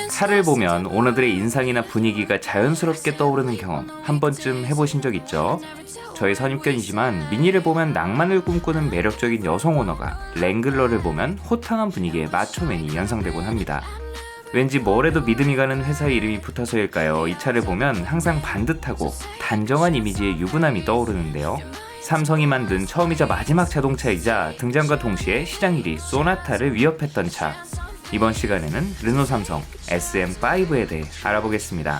차를 보면 오너들의 인상이나 분위기가 자연스럽게 떠오르는 경험 한 번쯤 해보신 적 있죠? 저의 선입견이지만 미니를 보면 낭만을 꿈꾸는 매력적인 여성 오너가, 랭글러를 보면 호탕한 분위기의 마초맨이 연상되곤 합니다. 왠지 뭐래도 믿음이 가는 회사의 이름이 붙어서일까요? 이 차를 보면 항상 반듯하고 단정한 이미지의 유부남이 떠오르는데요. 삼성이 만든 처음이자 마지막 자동차이자 등장과 동시에 시장 1위 소나타를 위협했던 차. 이번 시간에는 르노 삼성 SM5에 대해 알아보겠습니다.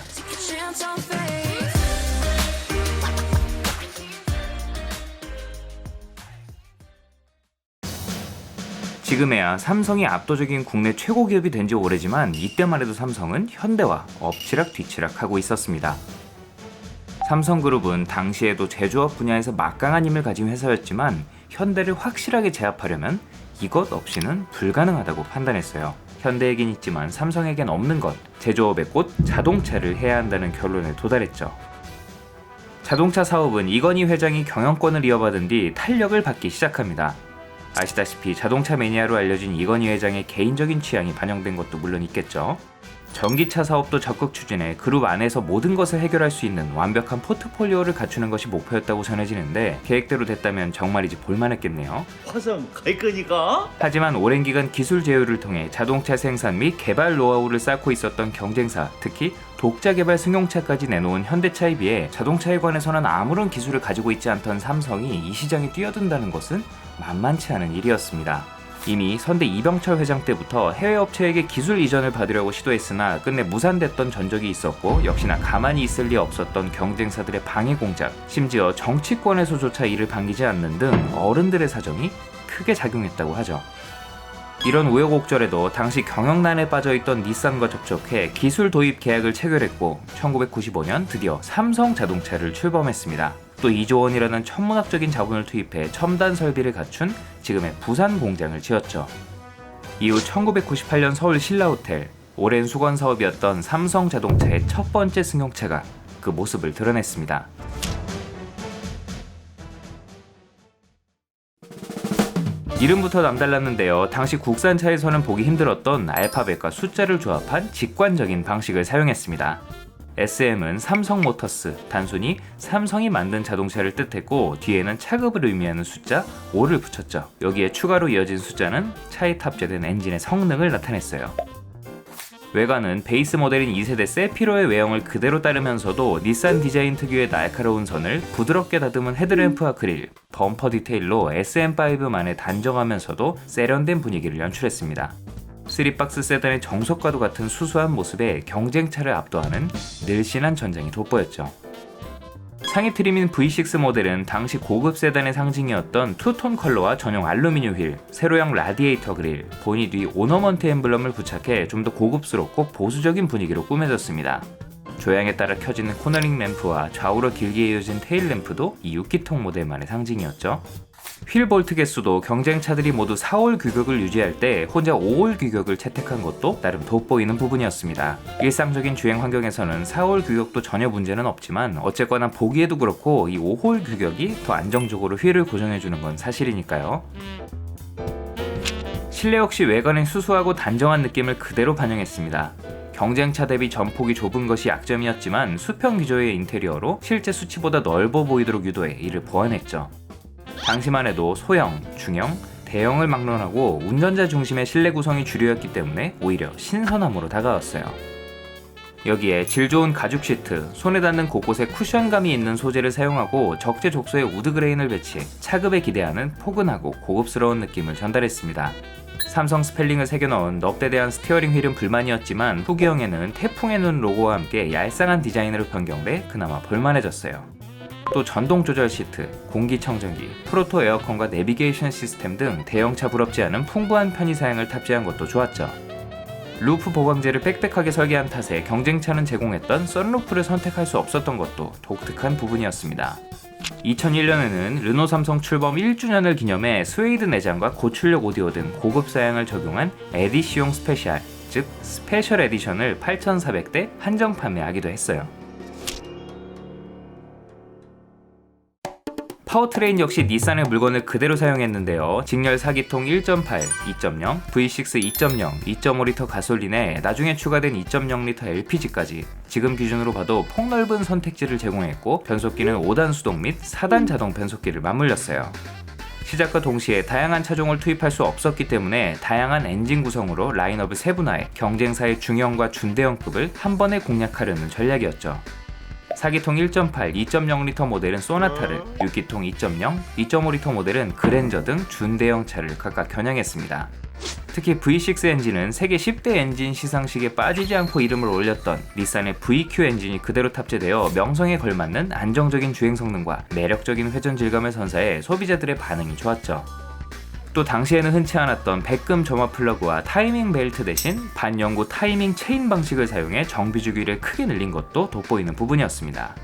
지금에야 삼성이 압도적인 국내 최고 기업이 된 지 오래지만 이때만 해도 삼성은 현대와 엎치락뒤치락 하고 있었습니다. 삼성그룹은 당시에도 제조업 분야에서 막강한 힘을 가진 회사였지만 현대를 확실하게 제압하려면 이것 없이는 불가능하다고 판단했어요. 현대에겐 있지만 삼성에겐 없는 것, 제조업의 꽃 자동차를 해야 한다는 결론에 도달했죠. 자동차 사업은 이건희 회장이 경영권을 이어받은 뒤 탄력을 받기 시작합니다. 아시다시피 자동차 매니아로 알려진 이건희 회장의 개인적인 취향이 반영된 것도 물론 있겠죠. 전기차 사업도 적극 추진해 그룹 안에서 모든 것을 해결할 수 있는 완벽한 포트폴리오를 갖추는 것이 목표였다고 전해지는데 계획대로 됐다면 정말이지 볼만했겠네요. 화성 갈 거니까? 하지만 오랜 기간 기술 제휴를 통해 자동차 생산 및 개발 노하우를 쌓고 있었던 경쟁사, 특히 독자 개발 승용차까지 내놓은 현대차에 비해 자동차에 관해서는 아무런 기술을 가지고 있지 않던 삼성이 이 시장에 뛰어든다는 것은 만만치 않은 일이었습니다. 이미 선대 이병철 회장 때부터 해외 업체에게 기술 이전을 받으려고 시도했으나 끝내 무산됐던 전적이 있었고, 역시나 가만히 있을 리 없었던 경쟁사들의 방해 공작, 심지어 정치권에서조차 이를 반기지 않는 등 어른들의 사정이 크게 작용했다고 하죠. 이런 우여곡절에도 당시 경영난에 빠져있던 닛산과 접촉해 기술 도입 계약을 체결했고 1995년 드디어 삼성 자동차를 출범했습니다. 또 2조 원이라는 천문학적인 자본을 투입해 첨단 설비를 갖춘 지금의 부산 공장을 지었죠. 이후 1998년 서울 신라호텔, 오랜 수건 사업이었던 삼성 자동차의 첫 번째 승용차가 그 모습을 드러냈습니다. 이름부터 남달랐는데요. 당시 국산차에서는 보기 힘들었던 알파벳과 숫자를 조합한 직관적인 방식을 사용했습니다. SM은 삼성모터스, 단순히 삼성이 만든 자동차를 뜻했고 뒤에는 차급을 의미하는 숫자 5를 붙였죠. 여기에 추가로 이어진 숫자는 차에 탑재된 엔진의 성능을 나타냈어요. 외관은 베이스 모델인 2세대 세피로의 외형을 그대로 따르면서도 닛산 디자인 특유의 날카로운 선을 부드럽게 다듬은 헤드램프와 그릴, 범퍼 디테일로 SM5만의 단정하면서도 세련된 분위기를 연출했습니다. 3박스 세단의 정석과도 같은 수수한 모습에 경쟁차를 압도하는 늘씬한 전장이 돋보였죠. 상위 트림인 V6 모델은 당시 고급 세단의 상징이었던 투톤 컬러와 전용 알루미늄 휠, 세로형 라디에이터 그릴, 보닛 뒤 오너먼트 엠블럼을 부착해 좀 더 고급스럽고 보수적인 분위기로 꾸며졌습니다. 조향에 따라 켜지는 코너링 램프와 좌우로 길게 이어진 테일 램프도 이 6기통 모델만의 상징이었죠. 휠 볼트 개수도 경쟁차들이 모두 4홀 규격을 유지할 때 혼자 5홀 규격을 채택한 것도 나름 돋보이는 부분이었습니다. 일상적인 주행 환경에서는 4홀 규격도 전혀 문제는 없지만 어쨌거나 보기에도 그렇고 이 5홀 규격이 더 안정적으로 휠을 고정해주는 건 사실이니까요. 실내 역시 외관의 수수하고 단정한 느낌을 그대로 반영했습니다. 경쟁차 대비 전폭이 좁은 것이 약점이었지만 수평 기조의 인테리어로 실제 수치보다 넓어 보이도록 유도해 이를 보완했죠. 당시만 해도 소형, 중형, 대형을 막론하고 운전자 중심의 실내 구성이 주류였기 때문에 오히려 신선함으로 다가왔어요. 여기에 질 좋은 가죽 시트, 손에 닿는 곳곳에 쿠션감이 있는 소재를 사용하고 적재적소에 우드그레인을 배치해 차급에 기대하는 포근하고 고급스러운 느낌을 전달했습니다. 삼성 스펠링을 새겨넣은 넙대대한 스티어링 휠은 불만이었지만 후기형에는 태풍의 눈 로고와 함께 얄쌍한 디자인으로 변경돼 그나마 볼만해졌어요. 또 전동 조절 시트, 공기청정기, 프로토 에어컨과 내비게이션 시스템 등 대형차 부럽지 않은 풍부한 편의사양을 탑재한 것도 좋았죠. 루프 보강재를 빽빽하게 설계한 탓에 경쟁차는 제공했던 썬루프를 선택할 수 없었던 것도 독특한 부분이었습니다. 2001년에는 르노 삼성 출범 1주년을 기념해 스웨이드 내장과 고출력 오디오 등 고급 사양을 적용한 에디시용 스페셜, 즉 스페셜 에디션을 8,400대 한정 판매하기도 했어요. 파워트레인 역시 닛산의 물건을 그대로 사용했는데요. 직렬 4기통 1.8, 2.0, V6 2.0, 2.5리터 가솔린에 나중에 추가된 2.0리터 LPG까지 지금 기준으로 봐도 폭넓은 선택지를 제공했고 변속기는 5단 수동 및 4단 자동 변속기를 맞물렸어요. 시작과 동시에 다양한 차종을 투입할 수 없었기 때문에 다양한 엔진 구성으로 라인업을 세분화해 경쟁사의 중형과 중대형급을 한 번에 공략하려는 전략이었죠. 4기통 1.8, 2.0리터 모델은 소나타를, 6기통 2.0, 2.5리터 모델은 그랜저 등 준대형 차를 각각 겨냥했습니다. 특히 V6 엔진은 세계 10대 엔진 시상식에 빠지지 않고 이름을 올렸던 닛산의 VQ 엔진이 그대로 탑재되어 명성에 걸맞는 안정적인 주행 성능과 매력적인 회전 질감을 선사해 소비자들의 반응이 좋았죠. 또 당시에는 흔치 않았던 백금 점화 플러그와 타이밍 벨트 대신 반영구 타이밍 체인 방식을 사용해 정비 주기를 크게 늘린 것도 돋보이는 부분이었습니다.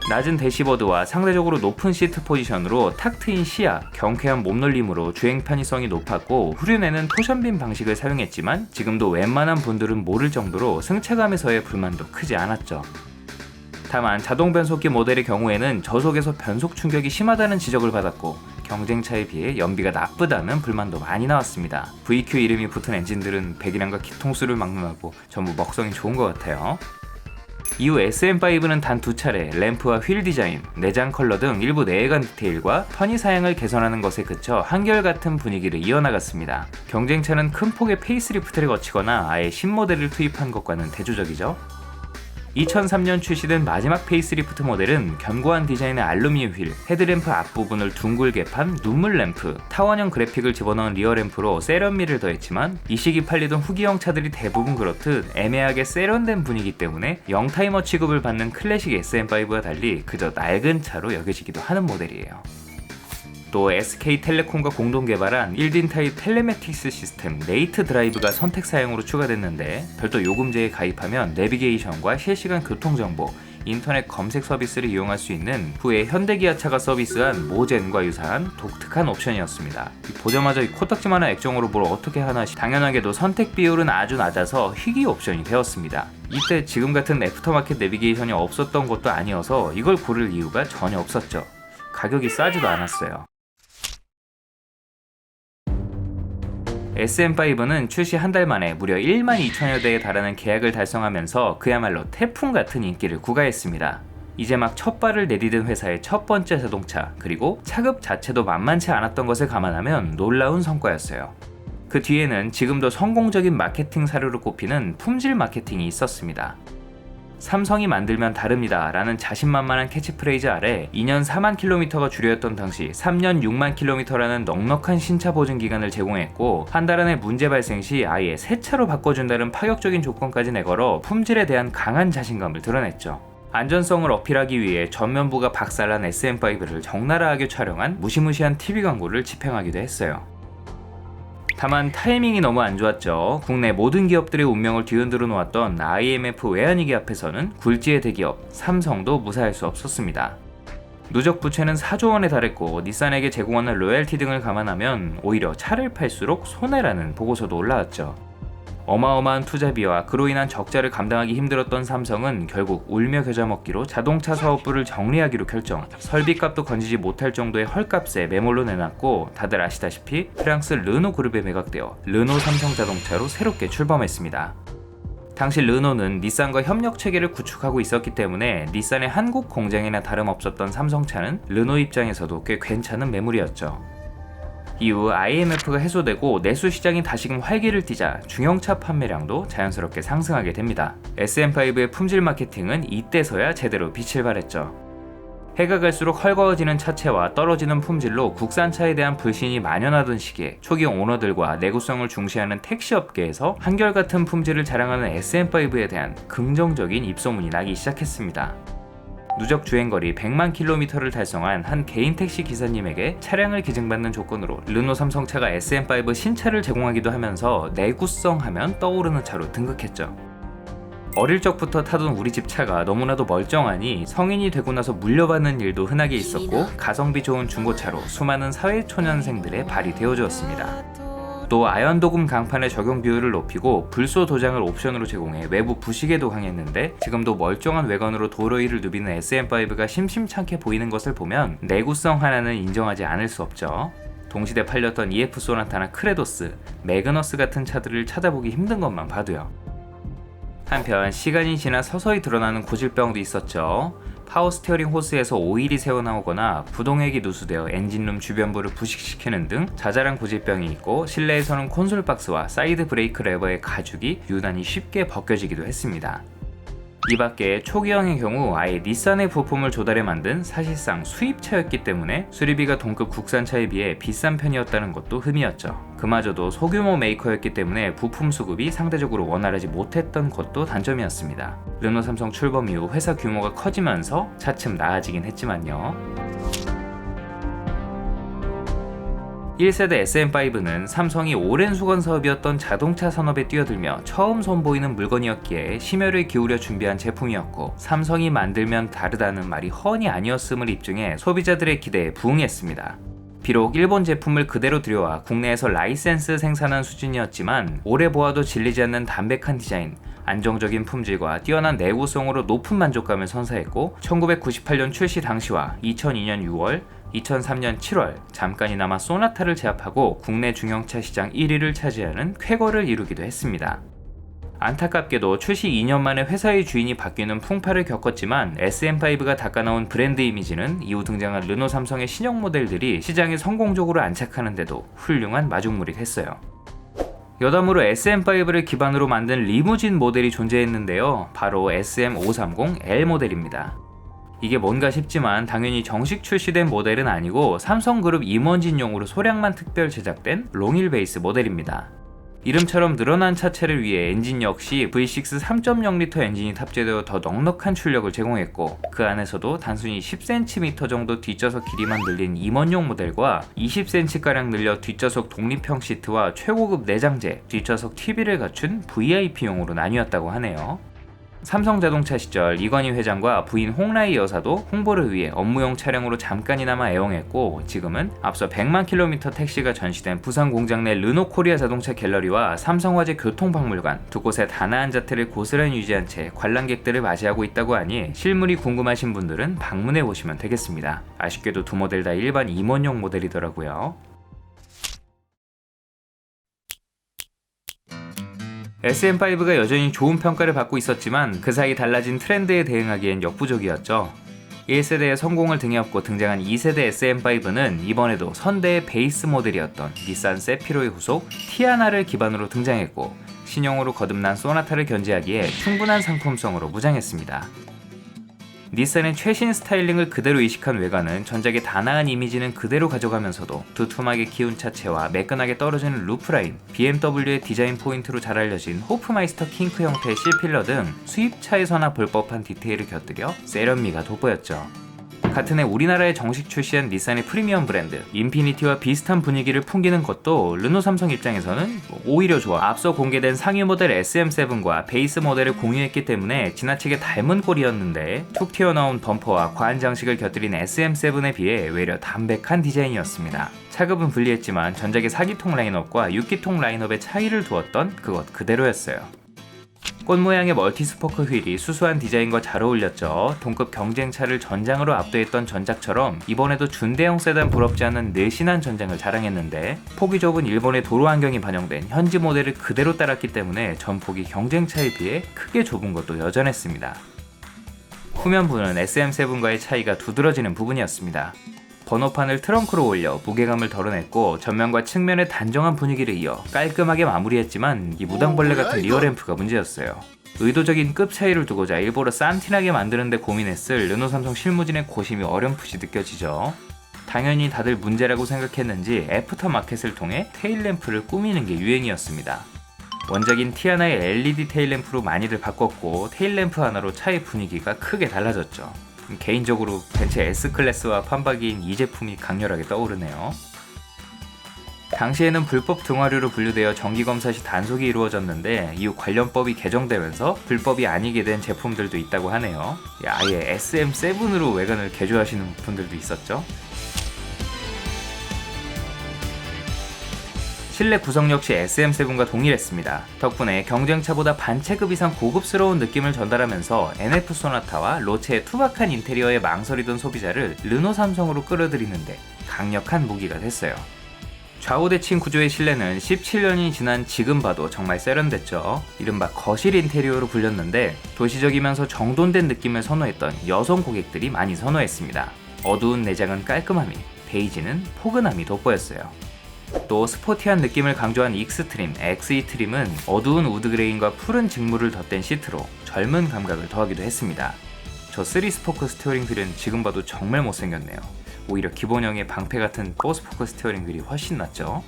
낮은 대시보드와 상대적으로 높은 시트 포지션으로 탁 트인 시야, 경쾌한 몸놀림으로 주행 편의성이 높았고 후륜에는 토션빔 방식을 사용했지만 지금도 웬만한 분들은 모를 정도로 승차감에서의 불만도 크지 않았죠. 다만 자동 변속기 모델의 경우에는 저속에서 변속 충격이 심하다는 지적을 받았고 경쟁차에 비해 연비가 나쁘다는 불만도 많이 나왔습니다. VQ 이름이 붙은 엔진들은 배기량과 기통수를 막론하고 전부 먹성이 좋은 것 같아요. 이후 SM5는 단 2차례 램프와 휠 디자인, 내장 컬러 등 일부 내외관 디테일과 편의 사양을 개선하는 것에 그쳐 한결같은 분위기를 이어나갔습니다. 경쟁차는 큰 폭의 페이스리프트를 거치거나 아예 신모델을 투입한 것과는 대조적이죠. 2003년 출시된 마지막 페이스리프트 모델은 견고한 디자인의 알루미늄 휠, 헤드램프 앞부분을 둥글게 판 눈물 램프, 타원형 그래픽을 집어넣은 리어램프로 세련미를 더했지만 이 시기 팔리던 후기형 차들이 대부분 그렇듯 애매하게 세련된 분위기 때문에 영타이머 취급을 받는 클래식 SM5와 달리 그저 낡은 차로 여겨지기도 하는 모델이에요. 또 SK텔레콤과 공동 개발한 1딘 타입 텔레매틱스 시스템 네이트 드라이브가 선택 사양으로 추가됐는데 별도 요금제에 가입하면 내비게이션과 실시간 교통정보, 인터넷 검색 서비스를 이용할 수 있는 후에 현대기아차가 서비스한 모젠과 유사한 독특한 옵션이었습니다. 보자마자 이 코딱지만한 액정으로 뭘 어떻게 하나 당연하게도 선택 비율은 아주 낮아서 희귀 옵션이 되었습니다. 이때 지금 같은 애프터마켓 내비게이션이 없었던 것도 아니어서 이걸 고를 이유가 전혀 없었죠. 가격이 싸지도 않았어요. SM5는 출시 한 달 만에 무려 1만 2천여 대에 달하는 계약을 달성하면서 그야말로 태풍 같은 인기를 구가했습니다. 이제 막 첫 발을 내디딘 회사의 첫 번째 자동차, 그리고 차급 자체도 만만치 않았던 것을 감안하면 놀라운 성과였어요. 그 뒤에는 지금도 성공적인 마케팅 사료로 꼽히는 품질 마케팅이 있었습니다. 삼성이 만들면 다릅니다 라는 자신만만한 캐치프레이즈 아래 2년 4만 킬로미터가 주류였던 당시 3년 6만 킬로미터라는 넉넉한 신차 보증 기간을 제공했고 한 달 안에 문제 발생 시 아예 새 차로 바꿔준다는 파격적인 조건까지 내걸어 품질에 대한 강한 자신감을 드러냈죠. 안전성을 어필하기 위해 전면부가 박살난 SM5를 적나라하게 촬영한 무시무시한 TV 광고를 집행하기도 했어요. 다만 타이밍이 너무 안 좋았죠. 국내 모든 기업들의 운명을 뒤흔들어 놓았던 IMF 외환위기 앞에서는 굴지의 대기업 삼성도 무사할 수 없었습니다. 누적 부채는 4조 원에 달했고 닛산에게 제공하는 로열티 등을 감안하면 오히려 차를 팔수록 손해라는 보고서도 올라왔죠. 어마어마한 투자비와 그로 인한 적자를 감당하기 힘들었던 삼성은 결국 울며 겨자 먹기로 자동차 사업부를 정리하기로 결정, 설비값도 건지지 못할 정도의 헐값에 매몰로 내놨고 다들 아시다시피 프랑스 르노 그룹에 매각되어 르노 삼성 자동차로 새롭게 출범했습니다. 당시 르노는 닛산과 협력 체계를 구축하고 있었기 때문에 닛산의 한국 공장이나 다름없었던 삼성차는 르노 입장에서도 꽤 괜찮은 매물이었죠. 이후 IMF가 해소되고 내수 시장이 다시금 활기를 띠자 중형차 판매량도 자연스럽게 상승하게 됩니다. SM5의 품질 마케팅은 이때서야 제대로 빛을 발했죠. 해가 갈수록 헐거워지는 차체와 떨어지는 품질로 국산차에 대한 불신이 만연하던 시기에 초기 오너들과 내구성을 중시하는 택시업계에서 한결같은 품질을 자랑하는 SM5에 대한 긍정적인 입소문이 나기 시작했습니다. 누적 주행거리 100만 킬로미터를 달성한 한 개인 택시 기사님에게 차량을 기증받는 조건으로 르노 삼성차가 SM5 신차를 제공하기도 하면서 내구성 하면 떠오르는 차로 등극했죠. 어릴 적부터 타던 우리 집 차가 너무나도 멀쩡하니 성인이 되고 나서 물려받는 일도 흔하게 있었고 가성비 좋은 중고차로 수많은 사회초년생들의 발이 되어주었습니다. 또 아연 도금 강판의 적용 비율을 높이고 불소 도장을 옵션으로 제공해 외부 부식에도 강했는데 지금도 멀쩡한 외관으로 도로 위를 누비는 SM5가 심심찮게 보이는 것을 보면 내구성 하나는 인정하지 않을 수 없죠. 동시대 팔렸던 EF 소나타나 크레도스, 매그너스 같은 차들을 찾아보기 힘든 것만 봐도요. 한편 시간이 지나 서서히 드러나는 고질병도 있었죠. 파워 스티어링 호스에서 오일이 새어나오거나 부동액이 누수되어 엔진룸 주변부를 부식시키는 등 자잘한 고질병이 있고 실내에서는 콘솔 박스와 사이드 브레이크 레버의 가죽이 유난히 쉽게 벗겨지기도 했습니다. 이 밖에 초기형의 경우 아예 닛산의 부품을 조달해 만든 사실상 수입차였기 때문에 수리비가 동급 국산차에 비해 비싼 편이었다는 것도 흠이었죠. 그마저도 소규모 메이커였기 때문에 부품 수급이 상대적으로 원활하지 못했던 것도 단점이었습니다. 르노 삼성 출범 이후 회사 규모가 커지면서 차츰 나아지긴 했지만요. 1세대 SM5는 삼성이 오랜 수건 사업이었던 자동차 산업에 뛰어들며 처음 선보이는 물건이었기에 심혈을 기울여 준비한 제품이었고 삼성이 만들면 다르다는 말이 허언이 아니었음을 입증해 소비자들의 기대에 부응했습니다. 비록 일본 제품을 그대로 들여와 국내에서 라이센스 생산한 수준이었지만 오래 보아도 질리지 않는 담백한 디자인, 안정적인 품질과 뛰어난 내구성으로 높은 만족감을 선사했고 1998년 출시 당시와 2002년 6월, 2003년 7월 잠깐이나마 소나타를 제압하고 국내 중형차 시장 1위를 차지하는 쾌거를 이루기도 했습니다. 안타깝게도 출시 2년 만에 회사의 주인이 바뀌는 풍파를 겪었지만 SM5가 닦아나온 브랜드 이미지는 이후 등장한 르노 삼성의 신형 모델들이 시장에 성공적으로 안착하는데도 훌륭한 마중물이 됐어요. 여담으로 SM5를 기반으로 만든 리무진 모델이 존재했는데요. 바로 SM530L 모델입니다. 이게 뭔가 싶지만 당연히 정식 출시된 모델은 아니고 삼성그룹 임원진용으로 소량만 특별 제작된 롱힐 베이스 모델입니다. 이름처럼 늘어난 차체를 위해 엔진 역시 V6 3.0L 엔진이 탑재되어 더 넉넉한 출력을 제공했고 그 안에서도 단순히 10cm 정도 뒷좌석 길이만 늘린 임원용 모델과 20cm가량 늘려 뒷좌석 독립형 시트와 최고급 내장재, 뒷좌석 TV를 갖춘 VIP용으로 나뉘었다고 하네요. 삼성자동차 시절 이건희 회장과 부인 홍라희 여사도 홍보를 위해 업무용 차량으로 잠깐이나마 애용했고 지금은 앞서 100만 킬로미터 택시가 전시된 부산 공장 내 르노코리아 자동차 갤러리와 삼성화재 교통박물관 두 곳의 단아한 자태를 고스란히 유지한 채 관람객들을 맞이하고 있다고 하니 실물이 궁금하신 분들은 방문해 보시면 되겠습니다. 아쉽게도 두 모델 다 일반 임원용 모델이더라고요. SM5가 여전히 좋은 평가를 받고 있었지만 그 사이 달라진 트렌드에 대응하기엔 역부족이었죠. 1세대의 성공을 등에 업고 등장한 2세대 SM5는 이번에도 선대의 베이스 모델이었던 닛산 세피로의 후속 티아나를 기반으로 등장했고 신형으로 거듭난 소나타를 견제하기에 충분한 상품성으로 무장했습니다. 닛산의 최신 스타일링을 그대로 이식한 외관은 전작의 단아한 이미지는 그대로 가져가면서도 두툼하게 키운 차체와 매끈하게 떨어지는 루프라인, BMW의 디자인 포인트로 잘 알려진 호프마이스터 킹크 형태의 C필러 등 수입차에서나 볼 법한 디테일을 곁들여 세련미가 돋보였죠. 같은 해 우리나라에 정식 출시한 닛산의 프리미엄 브랜드 인피니티와 비슷한 분위기를 풍기는 것도 르노 삼성 입장에서는 오히려 좋아. 앞서 공개된 상위 모델 SM7과 베이스 모델을 공유했기 때문에 지나치게 닮은 꼴이었는데 툭 튀어나온 범퍼와 과한 장식을 곁들인 SM7에 비해 외려 담백한 디자인이었습니다. 차급은 불리했지만 전작의 4기통 라인업과 6기통 라인업의 차이를 두었던 그것 그대로였어요. 꽃 모양의 멀티스포크 휠이 수수한 디자인과 잘 어울렸죠. 동급 경쟁차를 전장으로 압도했던 전작처럼 이번에도 준대형 세단 부럽지 않은 늘씬한 전장을 자랑했는데 폭이 좁은 일본의 도로 환경이 반영된 현지 모델을 그대로 따랐기 때문에 전폭이 경쟁차에 비해 크게 좁은 것도 여전했습니다. 후면부는 SM7과의 차이가 두드러지는 부분이었습니다. 번호판을 트렁크로 올려 무게감을 덜어냈고 전면과 측면의 단정한 분위기를 이어 깔끔하게 마무리했지만 이 무당벌레 같은 리어램프가 문제였어요. 의도적인 급 차이를 두고자 일부러 싼티나게 만드는데 고민했을 르노 삼성 실무진의 고심이 어렴풋이 느껴지죠. 당연히 다들 문제라고 생각했는지 애프터마켓을 통해 테일램프를 꾸미는 게 유행이었습니다. 원작인 티아나의 LED 테일램프로 많이들 바꿨고 테일램프 하나로 차의 분위기가 크게 달라졌죠. 개인적으로 벤츠 S클래스와 판박이인 이 제품이 강렬하게 떠오르네요. 당시에는 불법 등화류로 분류되어 정기검사 시 단속이 이루어졌는데 이후 관련법이 개정되면서 불법이 아니게 된 제품들도 있다고 하네요. 아예 SM7으로 외관을 개조하시는 분들도 있었죠. 실내 구성 역시 SM7과 동일했습니다. 덕분에 경쟁차보다 반체급 이상 고급스러운 느낌을 전달하면서 NF 소나타와 로체의 투박한 인테리어에 망설이던 소비자를 르노 삼성으로 끌어들이는데 강력한 무기가 됐어요. 좌우 대칭 구조의 실내는 17년이 지난 지금 봐도 정말 세련됐죠. 이른바 거실 인테리어로 불렸는데 도시적이면서 정돈된 느낌을 선호했던 여성 고객들이 많이 선호했습니다. 어두운 내장은 깔끔함이, 베이지는 포근함이 돋보였어요. 또 스포티한 느낌을 강조한 익스트림, XE 트림은 어두운 우드그레인과 푸른 직물을 덧댄 시트로 젊은 감각을 더하기도 했습니다. 저 3스포크 스티어링 휠은 지금 봐도 정말 못생겼네요. 오히려 기본형의 방패 같은 4스포크 스티어링 휠이 훨씬 낫죠.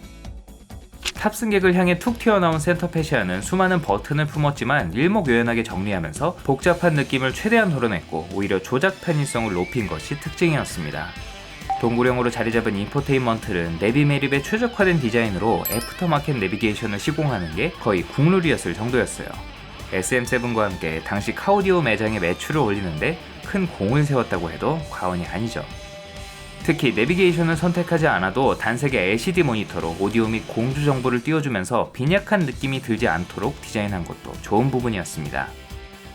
탑승객을 향해 툭 튀어나온 센터 패시아는 수많은 버튼을 품었지만 일목요연하게 정리하면서 복잡한 느낌을 최대한 덜어냈고 오히려 조작 편의성을 높인 것이 특징이었습니다. 동굴형으로 자리잡은 인포테인먼트는 내비매립에 최적화된 디자인으로 애프터마켓 내비게이션을 시공하는 게 거의 국룰이었을 정도였어요. SM7과 함께 당시 카오디오 매장의 매출을 올리는데 큰 공을 세웠다고 해도 과언이 아니죠. 특히 내비게이션을 선택하지 않아도 단색의 LCD 모니터로 오디오 및 공주 정보를 띄워주면서 빈약한 느낌이 들지 않도록 디자인한 것도 좋은 부분이었습니다.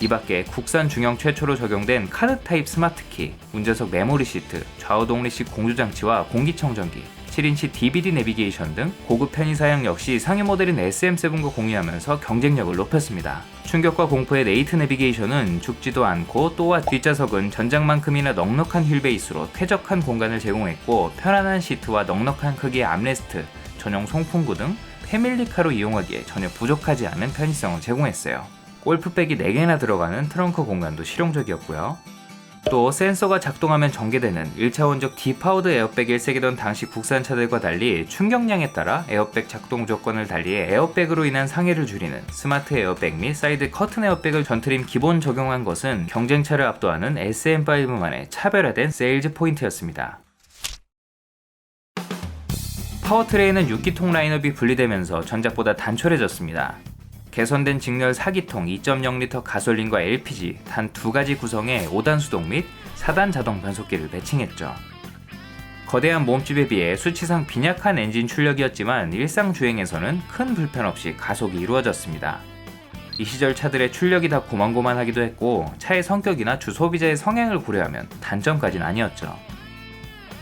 이 밖에 국산 중형 최초로 적용된 카드 타입 스마트키, 운전석 메모리 시트, 좌우 독립식 공조장치와 공기청정기, 7인치 DVD 내비게이션 등 고급 편의 사양 역시 상위 모델인 SM7과 공유하면서 경쟁력을 높였습니다. 충격과 공포의 네이트 내비게이션은 죽지도 않고 또한 뒷좌석은 전장만큼이나 넉넉한 휠 베이스로 쾌적한 공간을 제공했고 편안한 시트와 넉넉한 크기의 암레스트, 전용 송풍구 등 패밀리카로 이용하기에 전혀 부족하지 않은 편의성을 제공했어요. 골프백이 4개나 들어가는 트렁크 공간도 실용적이었고요. 또 센서가 작동하면 전개되는 1차원적 디파워드 에어백을 새기던 당시 국산 차들과 달리 충격량에 따라 에어백 작동 조건을 달리해 에어백으로 인한 상해를 줄이는 스마트 에어백 및 사이드 커튼 에어백을 전트림 기본 적용한 것은 경쟁차를 압도하는 SM5만의 차별화된 세일즈 포인트였습니다. 파워트레인은 6기통 라인업이 분리되면서 전작보다 단촐해졌습니다. 개선된 직렬 4기통 2.0L 가솔린과 LPG 단 2가지 구성의 5단 수동 및 4단 자동 변속기를 배칭했죠. 거대한 몸집에 비해 수치상 빈약한 엔진 출력이었지만 일상 주행에서는 큰 불편 없이 가속이 이루어졌습니다. 이 시절 차들의 출력이 다 고만고만하기도 했고 차의 성격이나 주소비자의 성향을 고려하면 단점까지는 아니었죠.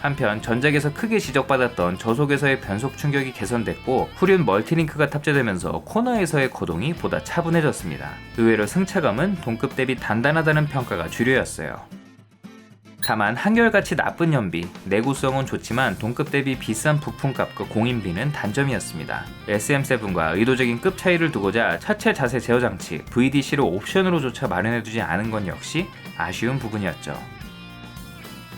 한편 전작에서 크게 지적받았던 저속에서의 변속 충격이 개선됐고 후륜 멀티링크가 탑재되면서 코너에서의 거동이 보다 차분해졌습니다. 의외로 승차감은 동급 대비 단단하다는 평가가 주류였어요. 다만 한결같이 나쁜 연비, 내구성은 좋지만 동급 대비 비싼 부품값과 공인비는 단점이었습니다. SM7과 의도적인 급 차이를 두고자 차체 자세 제어 장치 VDC를 옵션으로조차 마련해두지 않은 건 역시 아쉬운 부분이었죠.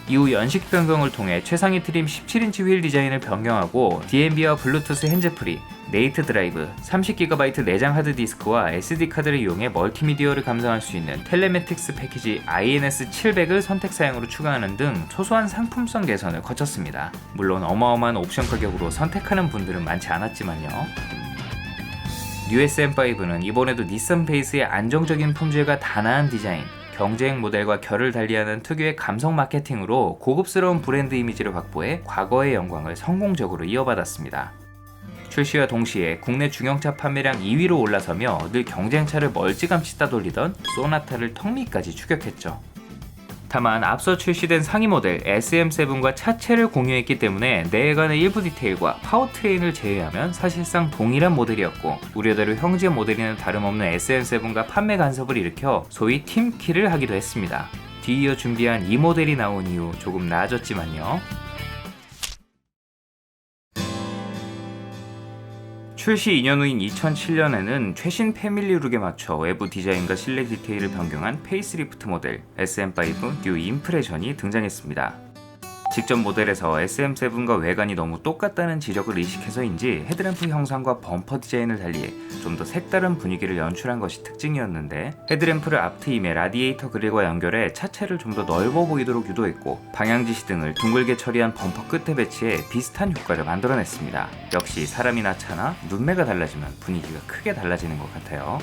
이후 연식 변경을 통해 최상위 트림 17인치 휠 디자인을 변경하고 DMB와 블루투스 핸즈프리, 네이트 드라이브, 30GB 내장 하드디스크와 SD카드를 이용해 멀티미디어를 감상할 수 있는 텔레매틱스 패키지 INS700을 선택 사양으로 추가하는 등 소소한 상품성 개선을 거쳤습니다. 물론 어마어마한 옵션 가격으로 선택하는 분들은 많지 않았지만요. 뉴 SM5는 이번에도 닛산 베이스의 안정적인 품질과 단아한 디자인, 경쟁 모델과 결을 달리하는 특유의 감성 마케팅으로 고급스러운 브랜드 이미지를 확보해 과거의 영광을 성공적으로 이어받았습니다. 출시와 동시에 국내 중형차 판매량 2위로 올라서며 늘 경쟁차를 멀찌감치 따돌리던 소나타를 턱밑까지 추격했죠. 다만 앞서 출시된 상위 모델 SM7과 차체를 공유했기 때문에 내외관의 일부 디테일과 파워트레인을 제외하면 사실상 동일한 모델이었고 우려대로 형제 모델이나 다름없는 SM7과 판매 간섭을 일으켜 소위 팀킬을 하기도 했습니다. 뒤이어 준비한 이 모델이 나온 이후 조금 나아졌지만요. 출시 2년 후인 2007년에는 최신 패밀리룩에 맞춰 외부 디자인과 실내 디테일을 변경한 페이스리프트 모델 SM5 뉴 임프레션이 등장했습니다. 직전 모델에서 SM7과 외관이 너무 똑같다는 지적을 의식해서인지 헤드램프 형상과 범퍼 디자인을 달리해 좀 더 색다른 분위기를 연출한 것이 특징이었는데 헤드램프를 앞트임의 라디에이터 그릴과 연결해 차체를 좀 더 넓어 보이도록 유도했고 방향지시 등을 둥글게 처리한 범퍼 끝에 배치해 비슷한 효과를 만들어냈습니다. 역시 사람이나 차나 눈매가 달라지면 분위기가 크게 달라지는 것 같아요.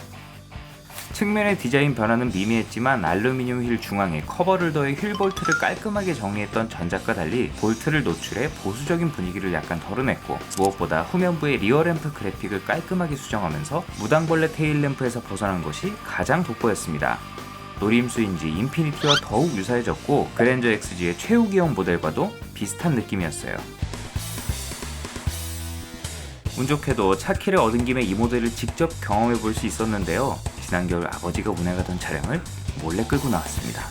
측면의 디자인 변화는 미미했지만 알루미늄 휠 중앙에 커버를 더해 휠 볼트를 깔끔하게 정리했던 전작과 달리 볼트를 노출해 보수적인 분위기를 약간 덜어냈고, 무엇보다 후면부의 리어램프 그래픽을 깔끔하게 수정하면서 무당벌레 테일램프에서 벗어난 것이 가장 돋보였습니다. 노림수인지 인피니티와 더욱 유사해졌고 그랜저 XG의 최후기형 모델과도 비슷한 느낌이었어요. 운 좋게도 차 키를 얻은 김에 이 모델을 직접 경험해 볼 수 있었는데요. 지난 겨울 아버지가 운행하던 차량을 몰래 끌고 나왔습니다.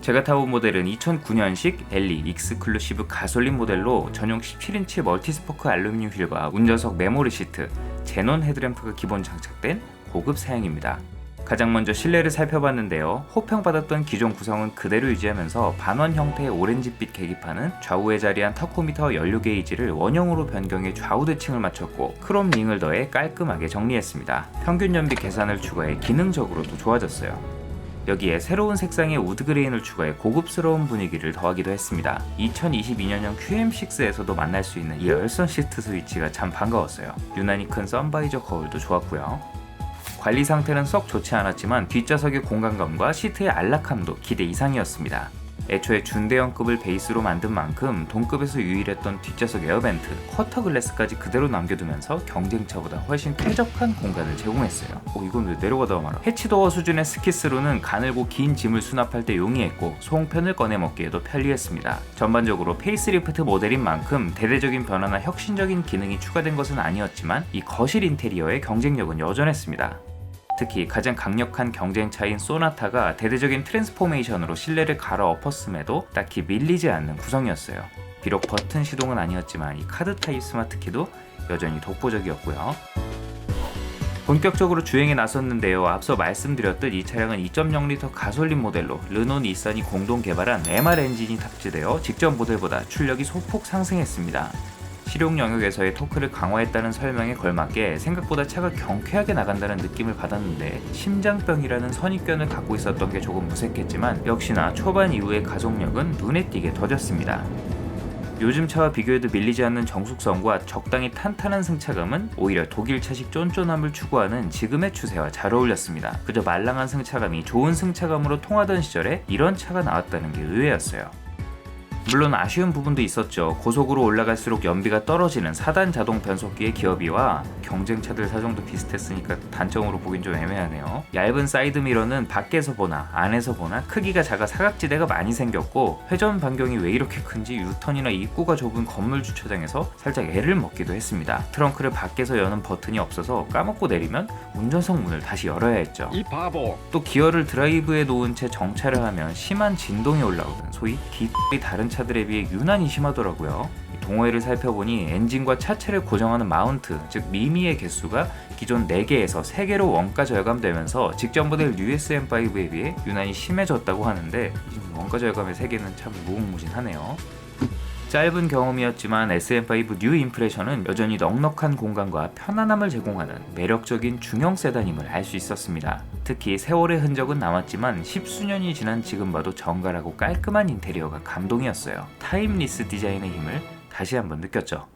제가 타본 모델은 2009년식 엘리 익스클루시브 가솔린 모델로 전용 17인치 멀티스포크 알루미늄 휠과 운전석 메모리 시트, 제논 헤드램프가 기본 장착된 고급 사양입니다. 가장 먼저 실내를 살펴봤는데요. 호평받았던 기존 구성은 그대로 유지하면서 반원 형태의 오렌지빛 계기판은 좌우에 자리한 타코미터 연료 게이지를 원형으로 변경해 좌우 대칭을 맞췄고 크롬 링을 더해 깔끔하게 정리했습니다. 평균 연비 계산을 추가해 기능적으로도 좋아졌어요. 여기에 새로운 색상의 우드그레인을 추가해 고급스러운 분위기를 더하기도 했습니다. 2022년형 QM6에서도 만날 수 있는 이 열선 시트 스위치가 참 반가웠어요. 유난히 큰 선바이저 거울도 좋았고요. 관리 상태는 썩 좋지 않았지만 뒷좌석의 공간감과 시트의 안락함도 기대 이상이었습니다. 애초에 준대형급을 베이스로 만든 만큼 동급에서 유일했던 뒷좌석 에어벤트, 쿼터 글래스까지 그대로 남겨두면서 경쟁차보다 훨씬 쾌적한 공간을 제공했어요. 이건 왜 내려가다가 말아. 해치도어 수준의 스키스로는 가늘고 긴 짐을 수납할 때 용이했고 송편을 꺼내 먹기에도 편리했습니다. 전반적으로 페이스리프트 모델인 만큼 대대적인 변화나 혁신적인 기능이 추가된 것은 아니었지만 이 거실 인테리어의 경쟁력은 여전했습니다. 특히 가장 강력한 경쟁차인 소나타가 대대적인 트랜스포메이션으로 실내를 갈아 엎었음에도 딱히 밀리지 않는 구성이었어요. 비록 버튼 시동은 아니었지만 이 카드 타입 스마트키도 여전히 독보적이었고요. 본격적으로 주행에 나섰는데요. 앞서 말씀드렸듯 이 차량은 2.0L 가솔린 모델로 르노 닛산이 공동 개발한 MR 엔진이 탑재되어 직전 모델보다 출력이 소폭 상승했습니다. 실용 영역에서의 토크를 강화했다는 설명에 걸맞게 생각보다 차가 경쾌하게 나간다는 느낌을 받았는데 심장병이라는 선입견을 갖고 있었던 게 조금 무색했지만 역시나 초반 이후의 가속력은 눈에 띄게 더뎠습니다. 요즘 차와 비교해도 밀리지 않는 정숙성과 적당히 탄탄한 승차감은 오히려 독일 차식 쫀쫀함을 추구하는 지금의 추세와 잘 어울렸습니다. 그저 말랑한 승차감이 좋은 승차감으로 통하던 시절에 이런 차가 나왔다는 게 의외였어요. 물론 아쉬운 부분도 있었죠. 고속으로 올라갈수록 연비가 떨어지는 4단 자동 변속기의 기어비와 경쟁차들 사정도 비슷했으니까 단점으로 보긴 좀 애매하네요. 얇은 사이드미러는 밖에서 보나 안에서 보나 크기가 작아 사각지대가 많이 생겼고 회전 반경이 왜 이렇게 큰지 유턴이나 입구가 좁은 건물 주차장에서 살짝 애를 먹기도 했습니다. 트렁크를 밖에서 여는 버튼이 없어서 까먹고 내리면 운전석 문을 다시 열어야 했죠. 이 바보! 또 기어를 드라이브에 놓은 채 정차를 하면 심한 진동이 올라오는 소위 D이 다른 차들에 비해 유난히 심하더라고요. 동호회를 살펴보니 엔진과 차체를 고정하는 마운트, 즉 미미의 개수가 기존 4개에서 3개로 원가 절감되면서 직전 모델 USM5에 비해 유난히 심해졌다고 하는데 원가 절감의 3개는 참 무궁무진하네요. 짧은 경험이었지만 SM5 뉴 임프레션은 여전히 넉넉한 공간과 편안함을 제공하는 매력적인 중형 세단임을 알 수 있었습니다. 특히 세월의 흔적은 남았지만 10수년이 지난 지금 봐도 정갈하고 깔끔한 인테리어가 감동이었어요. 타임리스 디자인의 힘을 다시 한번 느꼈죠.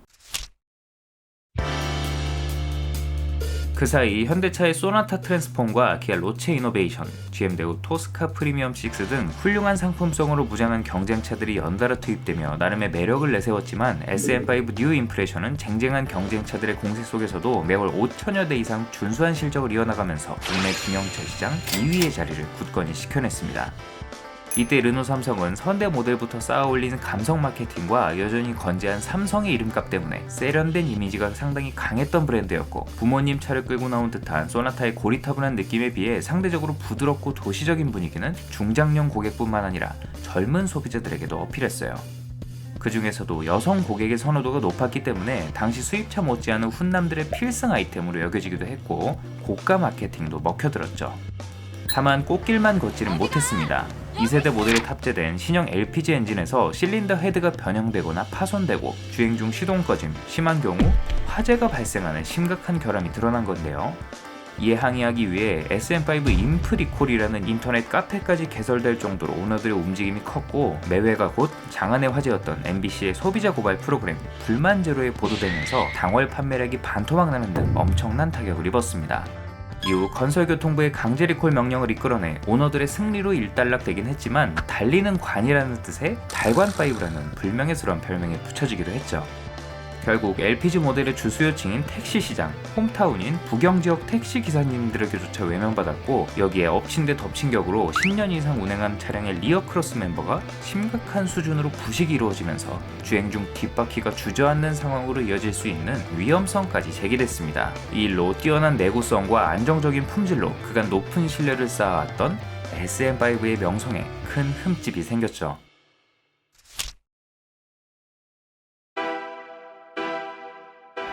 그 사이 현대차의 소나타 트랜스폼과 기아 로체 이노베이션, GM대우 토스카 프리미엄 6 등 훌륭한 상품성으로 무장한 경쟁차들이 연달아 투입되며 나름의 매력을 내세웠지만 SM5 뉴 임프레션은 쟁쟁한 경쟁차들의 공세 속에서도 매월 5천여 대 이상 준수한 실적을 이어나가면서 국내 중형차 시장 2위의 자리를 굳건히 지켜냈습니다. 이때 르노 삼성은 현대 모델부터 쌓아올린 감성 마케팅과 여전히 건재한 삼성의 이름값 때문에 세련된 이미지가 상당히 강했던 브랜드였고 부모님 차를 끌고 나온 듯한 소나타의 고리타분한 느낌에 비해 상대적으로 부드럽고 도시적인 분위기는 중장년 고객뿐만 아니라 젊은 소비자들에게도 어필했어요. 그 중에서도 여성 고객의 선호도가 높았기 때문에 당시 수입차 못지않은 훈남들의 필승 아이템으로 여겨지기도 했고 고가 마케팅도 먹혀들었죠. 다만 꽃길만 걷지는 못했습니다. 2세대 모델에 탑재된 신형 LPG 엔진에서 실린더 헤드가 변형되거나 파손되고 주행 중 시동 꺼짐, 심한 경우 화재가 발생하는 심각한 결함이 드러난 건데요. 이에 항의하기 위해 SM5 인프리콜이라는 인터넷 카페까지 개설될 정도로 오너들의 움직임이 컸고, 매회가 곧 장안의 화제였던 MBC의 소비자 고발 프로그램 불만제로에 보도되면서 당월 판매량이 반토막 나는 등 엄청난 타격을 입었습니다. 이후 건설교통부의 강제 리콜 명령을 이끌어내 오너들의 승리로 일단락되긴 했지만, 달리는 관이라는 뜻의 달관5라는 불명예스러운 별명이 붙여지기도 했죠. 결국 LPG 모델의 주수요층인 택시시장, 홈타운인 부경지역 택시기사님들에게조차 외면받았고, 여기에 엎친 데 덮친 격으로 10년 이상 운행한 차량의 리어 크로스 멤버가 심각한 수준으로 부식이 이루어지면서 주행 중 뒷바퀴가 주저앉는 상황으로 이어질 수 있는 위험성까지 제기됐습니다. 이 일로 뛰어난 내구성과 안정적인 품질로 그간 높은 신뢰를 쌓아왔던 SM5의 명성에 큰 흠집이 생겼죠.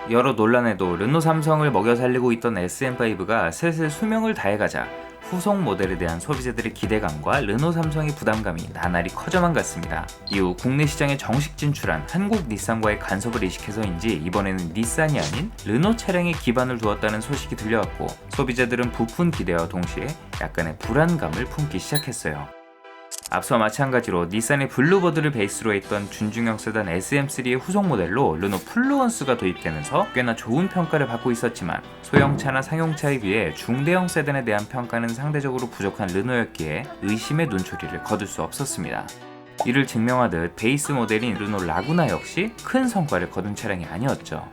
여러 논란에도 르노 삼성을 먹여 살리고 있던 SM5가 슬슬 수명을 다해가자 후속 모델에 대한 소비자들의 기대감과 르노 삼성의 부담감이 나날이 커져만 갔습니다. 이후 국내 시장에 정식 진출한 한국 닛산과의 간섭을 의식해서인지 이번에는 닛산이 아닌 르노 차량에 기반을 두었다는 소식이 들려왔고, 소비자들은 부푼 기대와 동시에 약간의 불안감을 품기 시작했어요. 앞서 마찬가지로 닛산의 블루버드를 베이스로 했던 준중형 세단 SM3의 후속 모델로 르노 플루언스가 도입되면서 꽤나 좋은 평가를 받고 있었지만, 소형차나 상용차에 비해 중대형 세단에 대한 평가는 상대적으로 부족한 르노였기에 의심의 눈초리를 거둘 수 없었습니다. 이를 증명하듯 베이스 모델인 르노 라구나 역시 큰 성과를 거둔 차량이 아니었죠.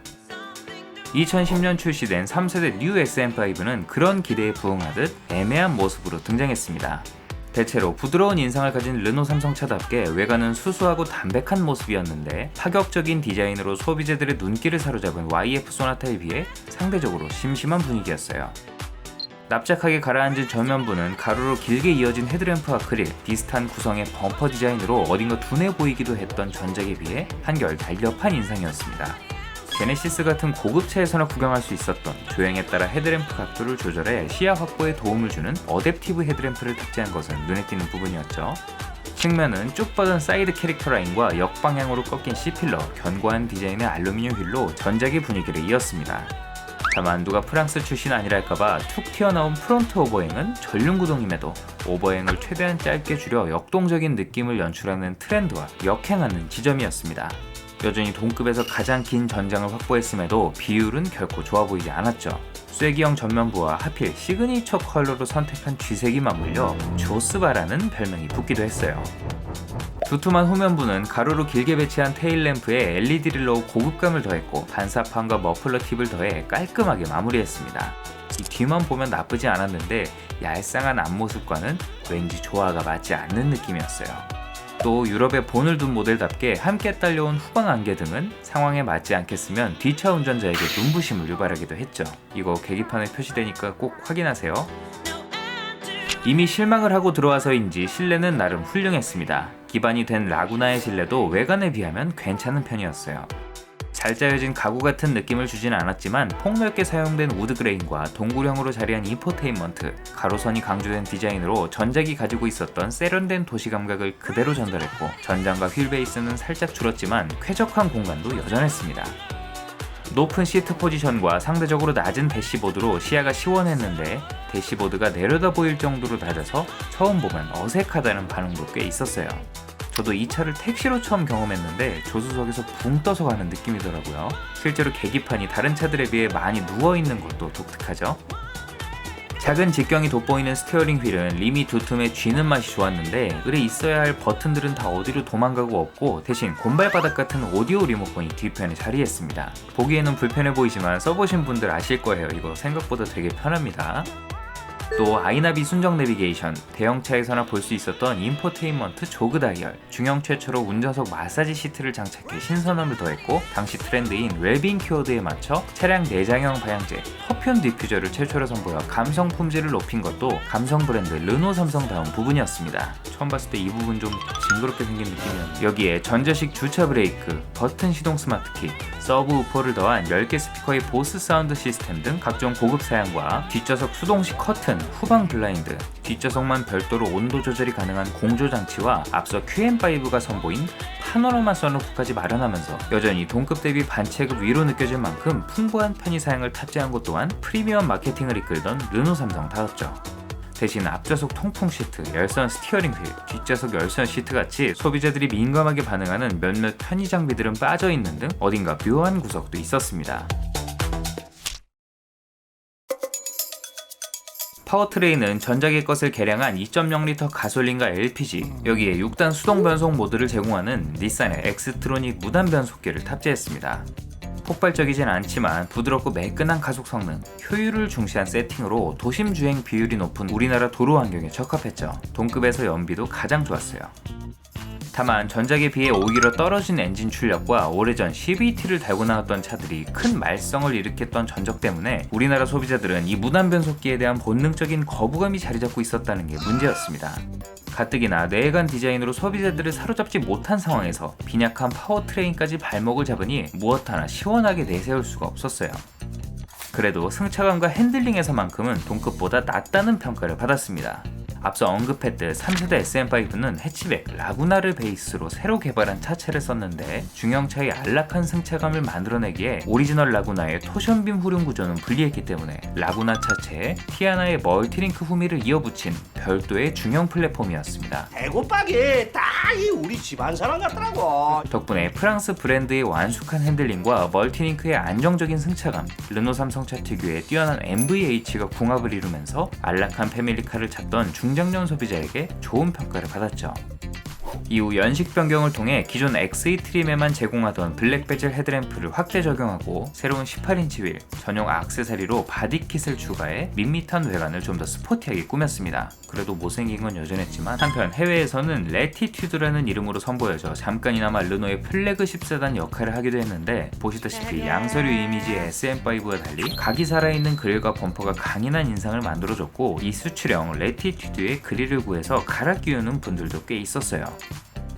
2010년 출시된 3세대 뉴 SM5는 그런 기대에 부응하듯 애매한 모습으로 등장했습니다. 대체로 부드러운 인상을 가진 르노 삼성차답게 외관은 수수하고 담백한 모습이었는데, 파격적인 디자인으로 소비자들의 눈길을 사로잡은 YF 소나타에 비해 상대적으로 심심한 분위기였어요. 납작하게 가라앉은 전면부는 가로로 길게 이어진 헤드램프와 그릴, 비슷한 구성의 범퍼 디자인으로 어딘가 둔해 보이기도 했던 전작에 비해 한결 날렵한 인상이었습니다. 제네시스 같은 고급차에서나 구경할 수 있었던 조형에 따라 헤드램프 각도를 조절해 시야 확보에 도움을 주는 어댑티브 헤드램프를 탑재한 것은 눈에 띄는 부분이었죠. 측면은 쭉 뻗은 사이드 캐릭터 라인과 역방향으로 꺾인 C필러, 견고한 디자인의 알루미늄 휠로 전작의 분위기를 이었습니다. 다만 누가 프랑스 출신 아니랄까봐 툭 튀어나온 프론트 오버행은 전륜 구동임에도 오버행을 최대한 짧게 줄여 역동적인 느낌을 연출하는 트렌드와 역행하는 지점이었습니다. 여전히 동급에서 가장 긴 전장을 확보했음에도 비율은 결코 좋아 보이지 않았죠. 쐐기형 전면부와 하필 시그니처 컬러로 선택한 쥐색이 맞물려 조스바라는 별명이 붙기도 했어요. 두툼한 후면부는 가로로 길게 배치한 테일램프에 LED를 넣어 고급감을 더했고, 반사판과 머플러 팁을 더해 깔끔하게 마무리했습니다. 이 뒤만 보면 나쁘지 않았는데 얄쌍한 앞모습과는 왠지 조화가 맞지 않는 느낌이었어요. 또 유럽에 본을 둔 모델답게 함께 딸려온 후방 안개 등은 상황에 맞지 않겠으면 뒷차 운전자에게 눈부심을 유발하기도 했죠. 이거 계기판에 표시되니까 꼭 확인하세요. 이미 실망을 하고 들어와서인지 실내는 나름 훌륭했습니다. 기반이 된 라구나의 실내도 외관에 비하면 괜찮은 편이었어요. 잘 짜여진 가구 같은 느낌을 주진 않았지만, 폭넓게 사용된 우드 그레인과 동굴형으로 자리한 인포테인먼트, 가로선이 강조된 디자인으로 전작이 가지고 있었던 세련된 도시 감각을 그대로 전달했고, 전장과 휠 베이스는 살짝 줄었지만 쾌적한 공간도 여전했습니다. 높은 시트 포지션과 상대적으로 낮은 대시보드로 시야가 시원했는데, 대시보드가 내려다 보일 정도로 낮아서 처음 보면 어색하다는 반응도 꽤 있었어요. 저도 이 차를 택시로 처음 경험했는데 조수석에서 붕 떠서 가는 느낌이더라고요. 실제로 계기판이 다른 차들에 비해 많이 누워있는 것도 독특하죠. 작은 직경이 돋보이는 스티어링 휠은 림이 두툼해 쥐는 맛이 좋았는데, 을에 있어야 할 버튼들은 다 어디로 도망가고 없고, 대신 곰발바닥 같은 오디오 리모컨이 뒤편에 자리했습니다. 보기에는 불편해 보이지만 써보신 분들 아실 거예요. 이거 생각보다 되게 편합니다. 또 아이나비 순정 내비게이션, 대형차에서나 볼 수 있었던 인포테인먼트 조그 다이얼, 중형 최초로 운전석 마사지 시트를 장착해 신선함을 더했고, 당시 트렌드인 웰빙 키워드에 맞춰 차량 내장형 방향제, 퍼퓸 디퓨저를 최초로 선보여 감성 품질을 높인 것도 감성 브랜드 르노 삼성다운 부분이었습니다. 처음 봤을 때 이 부분 좀 징그럽게 생긴 느낌이었는데, 여기에 전자식 주차 브레이크, 버튼 시동 스마트키, 서브 우퍼를 더한 10개 스피커의 보스 사운드 시스템 등 각종 고급 사양과 뒷좌석 수동식 커튼, 장치는 후방 블라인드, 뒷좌석만 별도로 온도 조절이 가능한 공조 장치와 앞서 QM5가 선보인 파노라마 선루프까지 마련하면서 여전히 동급 대비 반체급 위로 느껴질 만큼 풍부한 편의 사양을 탑재한 것 또한 프리미엄 마케팅을 이끌던 르노 삼성다웠죠. 대신 앞좌석 통풍 시트, 열선 스티어링 휠, 뒷좌석 열선 시트 같이 소비자들이 민감하게 반응하는 몇몇 편의 장비들은 빠져있는 등 어딘가 묘한 구석도 있었습니다. 파워트레인은 전작의 것을 개량한 2.0L 가솔린과 LPG, 여기에 6단 수동 변속 모드를 제공하는 닛산의 엑스트로닉 무단 변속기를 탑재했습니다. 폭발적이진 않지만 부드럽고 매끈한 가속 성능, 효율을 중시한 세팅으로 도심 주행 비율이 높은 우리나라 도로 환경에 적합했죠. 동급에서 연비도 가장 좋았어요. 다만 전작에 비해 오히려 떨어진 엔진 출력과 오래전 CVT를 달고 나왔던 차들이 큰 말썽을 일으켰던 전적 때문에 우리나라 소비자들은 이 무단 변속기에 대한 본능적인 거부감이 자리 잡고 있었다는 게 문제였습니다. 가뜩이나 내외관 디자인으로 소비자들을 사로잡지 못한 상황에서 빈약한 파워트레인까지 발목을 잡으니 무엇 하나 시원하게 내세울 수가 없었어요. 그래도 승차감과 핸들링에서만큼은 동급보다 낫다는 평가를 받았습니다. 앞서 언급했듯 3세대 SM5는 해치백 라구나를 베이스로 새로 개발한 차체를 썼는데 중형차의 안락한 승차감을 만들어내기에 오리지널 라구나의 토션빔 후륜 구조는 불리했기 때문에 라구나 차체에 티아나의 멀티링크 후미를 이어붙인 별도의 중형 플랫폼이었습니다. 배고파게 딱 이 우리 집안 사람 같더라고. 덕분에 프랑스 브랜드의 완숙한 핸들링과 멀티링크의 안정적인 승차감, 르노 삼성차 특유의 뛰어난 MVH가 궁합을 이루면서 안락한 패밀리카를 찾던 중장년 소비자에게 좋은 평가를 받았죠. 이후 연식 변경을 통해 기존 XE 트림에만 제공하던 블랙 베젤 헤드램프를 확대 적용하고 새로운 18인치 휠, 전용 액세서리로 바디킷을 추가해 밋밋한 외관을 좀 더 스포티하게 꾸몄습니다. 그래도 못생긴 건 여전했지만 한편 해외에서는 레티튜드라는 이름으로 선보여져 잠깐이나마 르노의 플래그십 세단 역할을 하기도 했는데 보시다시피 양서류 이미지의 SM5와 달리 각이 살아있는 그릴과 범퍼가 강인한 인상을 만들어줬고 이 수출형 레티튜드의 그릴을 구해서 갈아 끼우는 분들도 꽤 있었어요.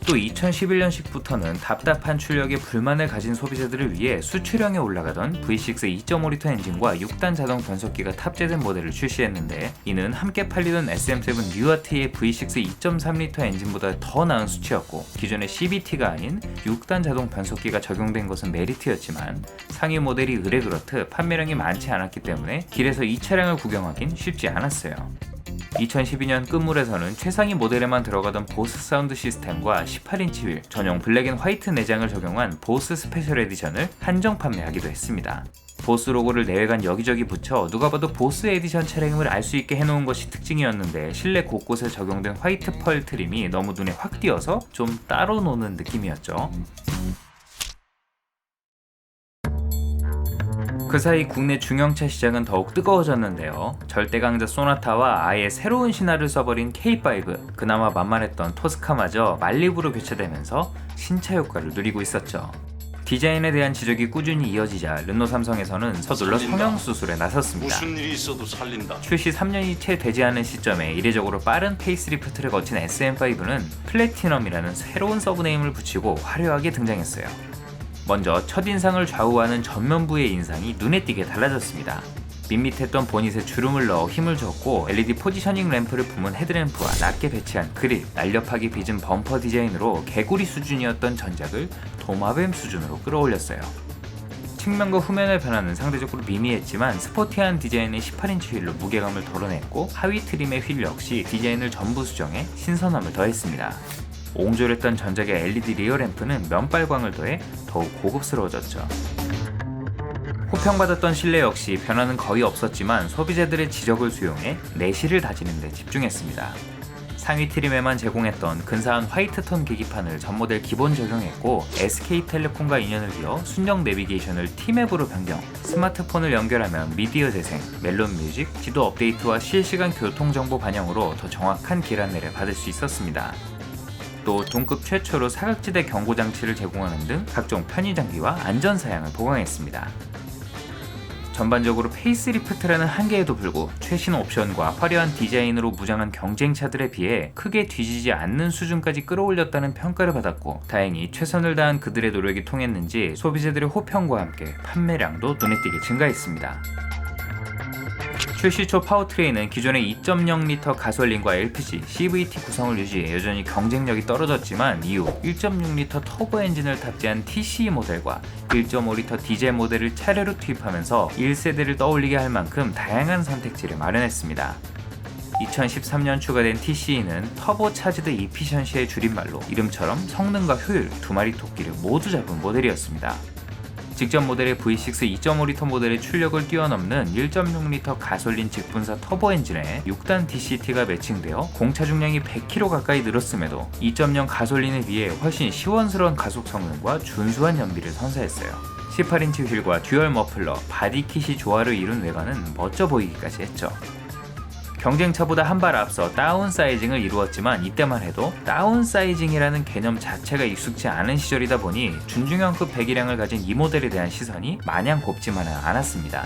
또 2011년식부터는 답답한 출력에 불만을 가진 소비자들을 위해 수출형에 올라가던 V6 2.5L 엔진과 6단 자동 변속기가 탑재된 모델을 출시했는데 이는 함께 팔리던 SM7 뉴아트의 V6 2.3L 엔진보다 더 나은 수치였고 기존의 CVT가 아닌 6단 자동 변속기가 적용된 것은 메리트였지만 상위 모델이 의뢰 그렇듯 판매량이 많지 않았기 때문에 길에서 이 차량을 구경하긴 쉽지 않았어요. 2012년 끝물에서는 최상위 모델에만 들어가던 보스 사운드 시스템과 18인치 휠, 전용 블랙 앤 화이트 내장을 적용한 보스 스페셜 에디션을 한정 판매하기도 했습니다. 보스 로고를 내외관 여기저기 붙여 누가 봐도 보스 에디션 차량임을 알 수 있게 해놓은 것이 특징이었는데 실내 곳곳에 적용된 화이트 펄 트림이 너무 눈에 확 띄어서 좀 따로 노는 느낌이었죠. 그 사이 국내 중형차 시장은 더욱 뜨거워졌는데요. 절대강자 소나타와 아예 새로운 신화를 써버린 K5, 그나마 만만했던 토스카마저 말리부로 교체되면서 신차 효과를 누리고 있었죠. 디자인에 대한 지적이 꾸준히 이어지자 르노 삼성에서는 서둘러 성형 수술에 나섰습니다. 무슨 일이 있어도 살린다. 출시 3년이 채 되지 않은 시점에 이례적으로 빠른 페이스리프트를 거친 SM5는 플래티넘이라는 새로운 서브네임을 붙이고 화려하게 등장했어요. 먼저 첫인상을 좌우하는 전면부의 인상이 눈에 띄게 달라졌습니다. 밋밋했던 보닛에 주름을 넣어 힘을 줬고 LED 포지셔닝 램프를 품은 헤드램프와 낮게 배치한 그릴, 날렵하게 빚은 범퍼 디자인으로 개구리 수준이었던 전작을 도마뱀 수준으로 끌어올렸어요. 측면과 후면의 변화는 상대적으로 미미했지만 스포티한 디자인의 18인치 휠로 무게감을 덜어냈고 하위 트림의 휠 역시 디자인을 전부 수정해 신선함을 더했습니다. 옹졸했던 전작의 LED 리어 램프는 면발광을 더해 더욱 고급스러워졌죠. 호평받았던 실내 역시 변화는 거의 없었지만 소비자들의 지적을 수용해 내실을 다지는 데 집중했습니다. 상위 트림에만 제공했던 근사한 화이트톤 계기판을 전모델 기본 적용했고 SK텔레콤과 인연을 이어 순정 내비게이션을 T맵으로 변경, 스마트폰을 연결하면 미디어 재생, 멜론 뮤직, 지도 업데이트와 실시간 교통정보 반영으로 더 정확한 길 안내를 받을 수 있었습니다. 또 동급 최초로 사각지대 경고장치를 제공하는 등 각종 편의 장비와 안전 사양을 보강했습니다. 전반적으로 페이스리프트라는 한계에도 불구 최신 옵션과 화려한 디자인으로 무장한 경쟁차들에 비해 크게 뒤지지 않는 수준까지 끌어올렸다는 평가를 받았고 다행히 최선을 다한 그들의 노력이 통했는지 소비자들의 호평과 함께 판매량도 눈에 띄게 증가했습니다. 출시 초 파워트레인은 기존의 2.0L 가솔린과 LPG, CVT 구성을 유지해 여전히 경쟁력이 떨어졌지만 이후 1.6L 터보 엔진을 탑재한 TCE 모델과 1.5L 디젤 모델을 차례로 투입하면서 1세대를 떠올리게 할 만큼 다양한 선택지를 마련했습니다. 2013년 추가된 TCE는 터보 차지드 이피션시의 줄임말로 이름처럼 성능과 효율 두 마리 토끼를 모두 잡은 모델이었습니다. 직전 모델의 V6 2.5L 모델의 출력을 뛰어넘는 1.6L 가솔린 직분사 터보 엔진에 6단 DCT가 매칭되어 공차 중량이 100kg 가까이 늘었음에도 2.0 가솔린에 비해 훨씬 시원스러운 가속 성능과 준수한 연비를 선사했어요. 18인치 휠과 듀얼 머플러, 바디킷이 조화를 이룬 외관은 멋져 보이기까지 했죠. 경쟁차보다 한 발 앞서 다운사이징을 이루었지만 이때만 해도 다운사이징이라는 개념 자체가 익숙지 않은 시절이다 보니 준중형급 배기량을 가진 이 모델에 대한 시선이 마냥 곱지만은 않았습니다.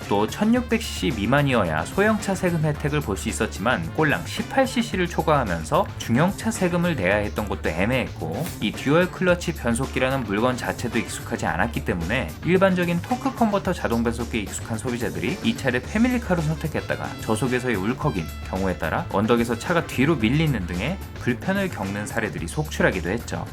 또 1600cc 미만이어야 소형차 세금 혜택을 볼 수 있었지만 꼴랑 18cc를 초과하면서 중형차 세금을 내야 했던 것도 애매했고 이 듀얼 클러치 변속기라는 물건 자체도 익숙하지 않았기 때문에 일반적인 토크 컨버터 자동 변속기에 익숙한 소비자들이 이 차를 패밀리카로 선택했다가 저속에서의 울컥인 경우에 따라 언덕에서 차가 뒤로 밀리는 등의 불편을 겪는 사례들이 속출하기도 했죠.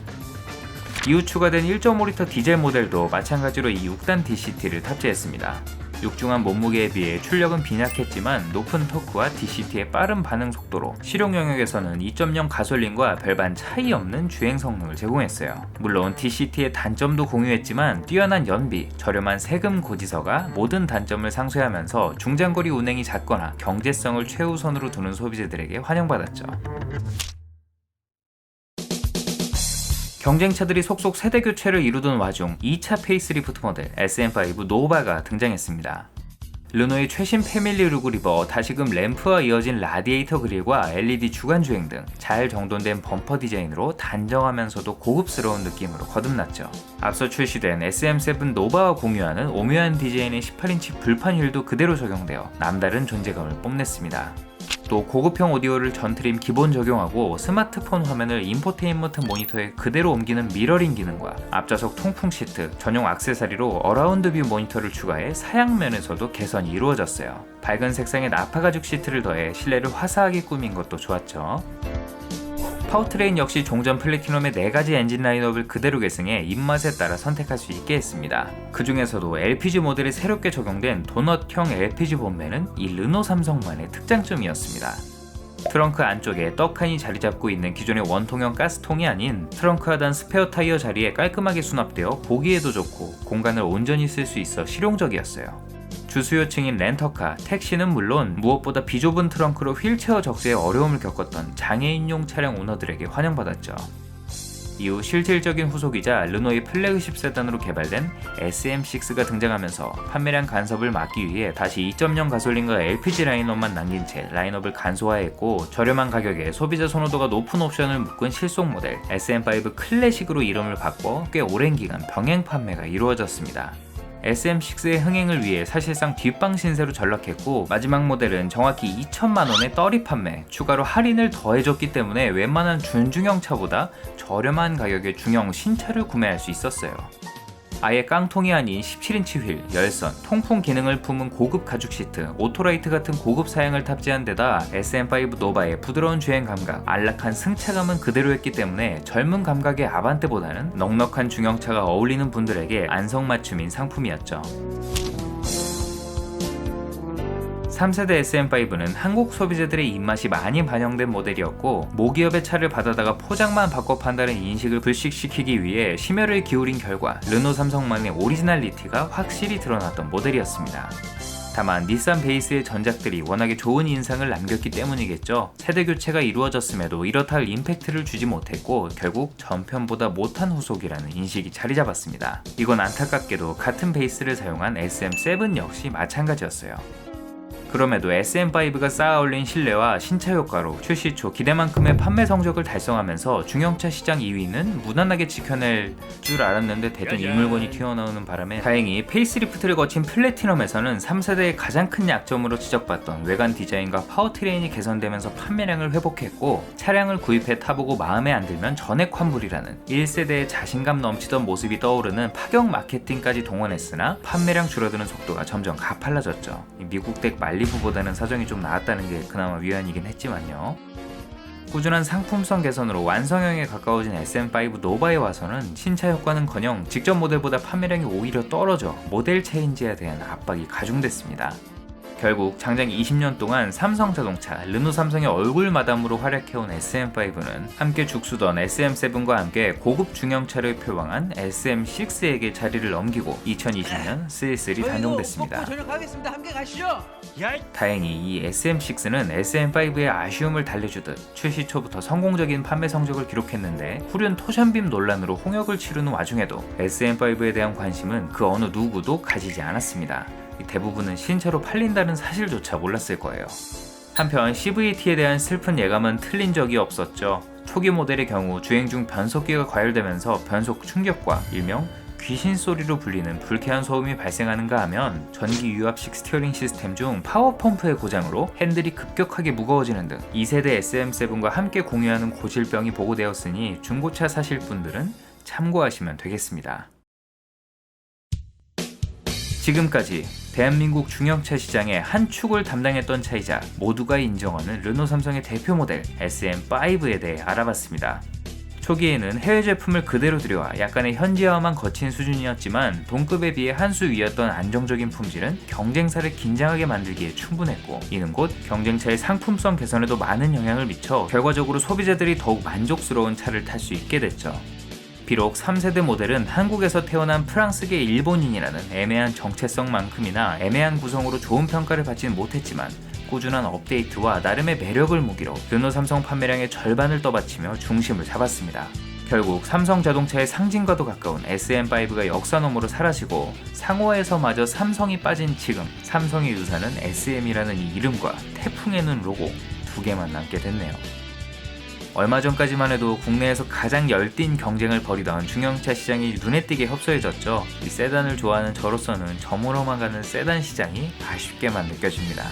이후 추가된 1.5L 디젤 모델도 마찬가지로 이 6단 DCT를 탑재했습니다. 육중한 몸무게에 비해 출력은 빈약했지만 높은 토크와 DCT의 빠른 반응 속도로 실용 영역에서는 2.0 가솔린과 별반 차이 없는 주행 성능을 제공했어요. 물론 DCT의 단점도 공유했지만 뛰어난 연비, 저렴한 세금 고지서가 모든 단점을 상쇄하면서 중장거리 운행이 잦거나 경제성을 최우선으로 두는 소비자들에게 환영받았죠. 경쟁차들이 속속 세대 교체를 이루던 와중 2차 페이스리프트 모델 SM5 노바가 등장했습니다. 르노의 최신 패밀리 룩을 입어 다시금 램프와 이어진 라디에이터 그릴과 LED 주간 주행 등 잘 정돈된 범퍼 디자인으로 단정하면서도 고급스러운 느낌으로 거듭났죠. 앞서 출시된 SM7 노바와 공유하는 오묘한 디자인의 18인치 불판 휠도 그대로 적용되어 남다른 존재감을 뽐냈습니다. 또 고급형 오디오를 전트림 기본 적용하고 스마트폰 화면을 인포테인먼트 모니터에 그대로 옮기는 미러링 기능과 앞좌석 통풍 시트, 전용 액세서리로 어라운드 뷰 모니터를 추가해 사양면에서도 개선이 이루어졌어요. 밝은 색상의 나파 가죽 시트를 더해 실내를 화사하게 꾸민 것도 좋았죠. 파워트레인 역시 종전 플래티넘의 4가지 엔진 라인업을 그대로 계승해 입맛에 따라 선택할 수 있게 했습니다. 그 중에서도 LPG 모델에 새롭게 적용된 도넛형 LPG 본매는 이 르노 삼성만의 특장점이었습니다. 트렁크 안쪽에 떡하니 자리 잡고 있는 기존의 원통형 가스통이 아닌 트렁크 하단 스페어 타이어 자리에 깔끔하게 수납되어 보기에도 좋고 공간을 온전히 쓸 수 있어 실용적이었어요. 주수요층인 렌터카, 택시는 물론 무엇보다 비좁은 트렁크로 휠체어 적재에 어려움을 겪었던 장애인용 차량 오너들에게 환영받았죠. 이후 실질적인 후속이자 르노의 플래그십 세단으로 개발된 SM6가 등장하면서 판매량 간섭을 막기 위해 다시 2.0 가솔린과 LPG 라인업만 남긴 채 라인업을 간소화했고 저렴한 가격에 소비자 선호도가 높은 옵션을 묶은 실속 모델 SM5 클래식으로 이름을 바꿔 꽤 오랜 기간 병행 판매가 이루어졌습니다. SM6의 흥행을 위해 사실상 뒷방 신세로 전락했고 마지막 모델은 정확히 2천만원의 떨이 판매, 추가로 할인을 더해줬기 때문에 웬만한 준중형 차보다 저렴한 가격에 중형 신차를 구매할 수 있었어요. 아예 깡통이 아닌 17인치 휠, 열선, 통풍 기능을 품은 고급 가죽 시트, 오토라이트 같은 고급 사양을 탑재한 데다 SM5 노바의 부드러운 주행 감각, 안락한 승차감은 그대로였기 때문에 젊은 감각의 아반떼보다는 넉넉한 중형차가 어울리는 분들에게 안성맞춤인 상품이었죠. 3세대 SM5는 한국 소비자들의 입맛이 많이 반영된 모델이었고 모기업의 차를 받아다가 포장만 바꿔 판다는 인식을 불식시키기 위해 심혈을 기울인 결과 르노 삼성만의 오리지널리티가 확실히 드러났던 모델이었습니다. 다만 닛산 베이스의 전작들이 워낙에 좋은 인상을 남겼기 때문이겠죠. 세대 교체가 이루어졌음에도 이렇다 할 임팩트를 주지 못했고 결국 전편보다 못한 후속이라는 인식이 자리 잡았습니다. 이건 안타깝게도 같은 베이스를 사용한 SM7 역시 마찬가지였어요. 그럼에도 SM5가 쌓아올린 신뢰와 신차 효과로 출시 초 기대만큼의 판매 성적을 달성하면서 중형차 시장 2위는 무난하게 지켜낼 줄 알았는데 대뜸 이 물건이 튀어나오는 바람에 다행히 페이스리프트를 거친 플래티넘에서는 3세대의 가장 큰 약점으로 지적받던 외관 디자인과 파워트레인이 개선되면서 판매량을 회복했고 차량을 구입해 타보고 마음에 안 들면 전액 환불이라는 1세대의 자신감 넘치던 모습이 떠오르는 파격 마케팅까지 동원했으나 판매량 줄어드는 속도가 점점 가팔라졌죠. 미국댁 말리부보다는 사정이 좀 나았다는 게 그나마 위안이긴 했지만요. 꾸준한 상품성 개선으로 완성형에 가까워진 SM5 노바에 와서는 신차 효과는커녕 직전 모델보다 판매량이 오히려 떨어져 모델 체인지에 대한 압박이 가중됐습니다. 결국 장장 20년 동안 삼성자동차, 르노삼성의 얼굴 마담으로 활약해온 SM5는 함께 죽수던 SM7과 함께 고급 중형차를 표방한 SM6에게 자리를 넘기고 2020년 슬슬이 단종됐습니다. 전역하겠습니다. 함께 가시죠. 다행히 이 SM6는 SM5의 아쉬움을 달래주듯 출시 초부터 성공적인 판매 성적을 기록했는데 후륜 토션빔 논란으로 홍역을 치르는 와중에도 SM5에 대한 관심은 그 어느 누구도 가지지 않았습니다. 대부분은 신차로 팔린다는 사실조차 몰랐을 거예요. 한편 CVT에 대한 슬픈 예감은 틀린 적이 없었죠. 초기 모델의 경우 주행 중 변속기가 과열되면서 변속 충격과 일명 귀신 소리로 불리는 불쾌한 소음이 발생하는가 하면 전기 유압식 스티어링 시스템 중 파워펌프의 고장으로 핸들이 급격하게 무거워지는 등 2세대 SM7과 함께 공유하는 고질병이 보고되었으니 중고차 사실 분들은 참고하시면 되겠습니다. 지금까지 대한민국 중형차 시장의 한 축을 담당했던 차이자 모두가 인정하는 르노삼성의 대표 모델 SM5에 대해 알아봤습니다. 초기에는 해외 제품을 그대로 들여와 약간의 현지화만 거친 수준이었지만 동급에 비해 한 수 위였던 안정적인 품질은 경쟁사를 긴장하게 만들기에 충분했고, 이는 곧 경쟁차의 상품성 개선에도 많은 영향을 미쳐 결과적으로 소비자들이 더욱 만족스러운 차를 탈 수 있게 됐죠. 비록 3세대 모델은 한국에서 태어난 프랑스계 일본인이라는 애매한 정체성만큼이나 애매한 구성으로 좋은 평가를 받지는 못했지만 꾸준한 업데이트와 나름의 매력을 무기로 르노삼성 판매량의 절반을 떠받치며 중심을 잡았습니다. 결국 삼성자동차의 상징과도 가까운 SM5가 역사 너머로 사라지고 상호에서마저 삼성이 빠진 지금, 삼성의 유산은 SM이라는 이 이름과 태풍의 눈 로고 두 개만 남게 됐네요. 얼마 전까지만 해도 국내에서 가장 열띤 경쟁을 벌이던 중형차 시장이 눈에 띄게 협소해졌죠. 이 세단을 좋아하는 저로서는 저물어만 가는 세단 시장이 아쉽게만 느껴집니다.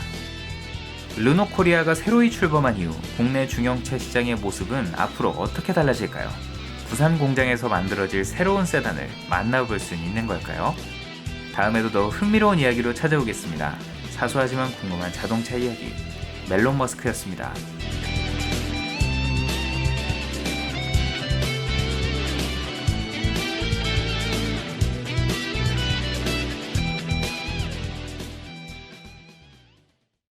르노코리아가 새로이 출범한 이후 국내 중형차 시장의 모습은 앞으로 어떻게 달라질까요? 부산 공장에서 만들어질 새로운 세단을 만나볼 수 있는 걸까요? 다음에도 더 흥미로운 이야기로 찾아오겠습니다. 사소하지만 궁금한 자동차 이야기, 멜론 머스크였습니다.